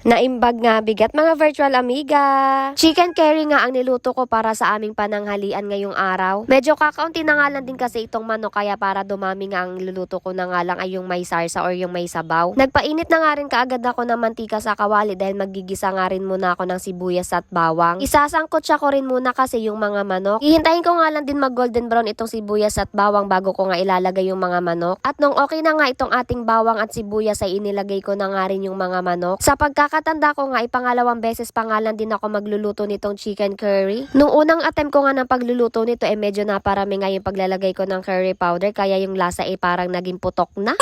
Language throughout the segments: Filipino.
Naimbag nga bigat mga virtual amiga. Chicken curry nga ang niluto ko para sa aming pananghalian ngayong araw. Medyo kakaunti na nga lang din kasi itong manok kaya para dumami nga ang niluluto ko na nga lang ay yung may sarsa or yung may sabaw. Nagpainit na nga rin kaagad ako ng mantika sa kawali dahil magigisa nga rin muna ako ng sibuyas at bawang. Isasangkot siya ko rin muna kasi yung mga manok. Hihintayin ko nga lang din mag golden brown itong sibuyas at bawang bago ko nga ilalagay yung mga manok. At nung okay na nga itong ating bawang at sibuyas ay inilagay ko na nga rin yung mga manok. Sa pagkakatanda ko nga, ipangalawang beses pa nga lang din ako magluluto nitong chicken curry. Nung unang attempt ko nga ng pagluluto nito, medyo naparami nga yung paglalagay ko ng curry powder, kaya yung lasa parang naging putok na.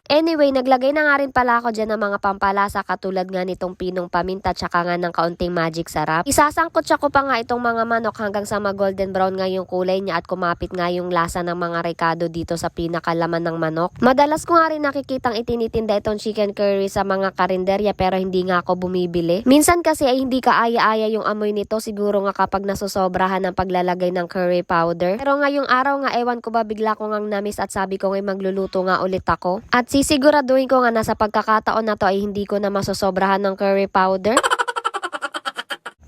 Anyway, naglagay na nga rin pala ako dyan ng mga pampalasa katulad nga nitong pinong paminta tsaka nga ng kaunting magic sarap. Isasangkot siya ko pa nga itong mga manok hanggang sa mag-golden brown nga yung kulay niya at kumapit nga yung lasa ng mga rekado dito sa pinakalaman ng manok. Madalas ko nga rin nakikitang itinitinda itong chicken curry sa mga karinderya pero hindi nga ako bumibili. Minsan kasi ay hindi kaaya-aya yung amoy nito, siguro nga kapag nasusobrahan ng paglalagay ng curry powder. Pero ngayong araw nga ewan ko ba bigla ko ngang namis at sabi ko nga magluluto nga ulit ako. At sisiguraduhin ko nga na sa pagkakataon na to ay hindi ko na masosobrahan ng curry powder.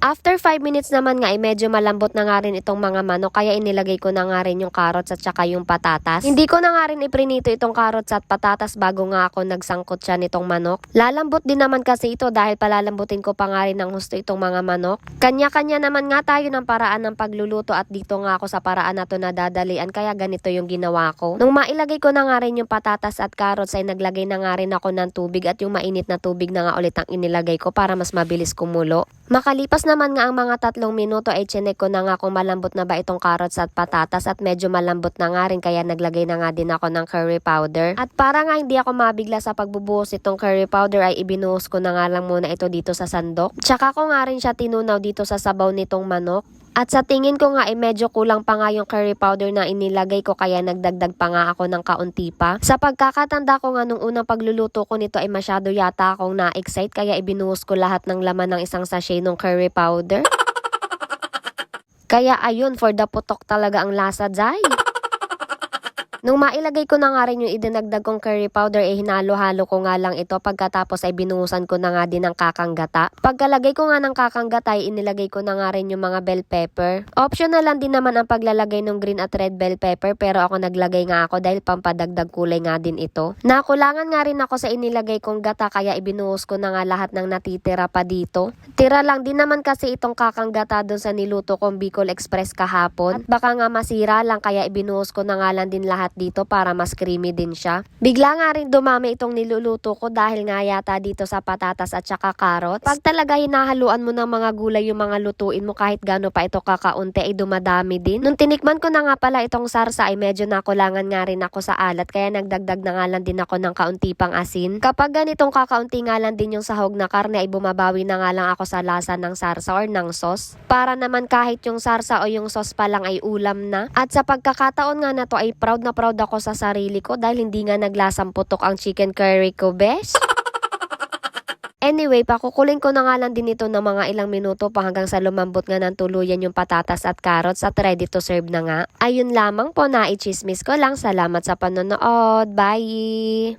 After 5 minutes naman nga ay medyo malambot na nga rin itong mga manok kaya inilagay ko na nga rin yung carrots at saka yung patatas. Hindi ko na nga rin iprinito itong carrots at patatas bago nga ako nagsangkot siya nitong manok. Lalambot din naman kasi ito dahil palalambutin ko pa nga rin ng husto itong mga manok. Kanya-kanya naman nga tayo ng paraan ng pagluluto at dito nga ako sa paraan na to nadadalian kaya ganito yung ginawa ko. Nung mailagay ko na nga rin yung patatas at carrots ay naglagay na nga rin ako ng tubig at yung mainit na tubig na nga ulit ang inilagay ko para mas mabilis kumulo. Makalipas naman nga ang mga 3 minuto ay chinek ko na nga kung malambot na ba itong carrots at patatas at medyo malambot na nga rin kaya naglagay na nga din ako ng curry powder. At para nga hindi ako mabigla sa pagbubuhos itong curry powder ay ibinuhos ko na nga lang muna ito dito sa sandok. Tsaka ko nga rin siya tinunaw dito sa sabaw nitong manok. At sa tingin ko nga ay medyo kulang pa nga yung curry powder na inilagay ko kaya nagdagdag pa nga ako ng kaunti pa. Sa pagkakatanda ko nga nung unang pagluluto ko nito ay masyado yata akong na-excite kaya ibinuhos ko lahat ng laman ng isang sachet ng curry powder. Kaya ayun, for the putok talaga ang lasa, Jai. Nung mailagay ko na nga rin yung idinagdag kong curry powder hinalo-halo ko nga lang ito pagkatapos ay binuhusan ko na nga din ng kakang gata. Pagkalagay ko nga ng kakang gata ay inilagay ko na nga rin yung mga bell pepper. Optional lang din naman ang paglalagay ng green at red bell pepper pero ako naglagay nga ako dahil pampadagdag kulay nga din ito. Nakulangan nga rin ako sa inilagay kong gata kaya ibinuhos ko na nga lahat ng natitira pa dito. Tira lang din naman kasi itong kakang gata doon sa niluto kong Bicol Express kahapon. At baka nga masira lang kaya ibinuhos ko na nga lang din lahat dito para mas creamy din siya. Bigla nga rin dumami itong niluluto ko dahil nga yata dito sa patatas at saka carrots. Pag talaga hinahaluan mo ng mga gulay yung mga lutuin mo kahit gaano pa ito kakaunti ay dumadami din. Nung tinikman ko na nga pala itong sarsa ay medyo nakulangan nga rin ako sa alat kaya nagdagdag na nga lang din ako ng kaunti pang asin. Kapag ganitong kakaunti nga lang din yung sahog na karne ay bumabawi na nga lang ako sa lasa ng sarsa or ng sauce. Para naman kahit yung sarsa o yung sauce pa lang ay ulam na. At sa pagkakataon nga na to ay proud ako sa sarili ko dahil hindi nga naglasang putok ang chicken curry ko, besh. Anyway, pakukulin ko na nga lang din ito ng mga ilang minuto pa hanggang sa lumambot nga ng tuluyan yung patatas at carrots at ready to serve na nga. Ayun lamang po, naichismis ko lang. Salamat sa panonood. Bye!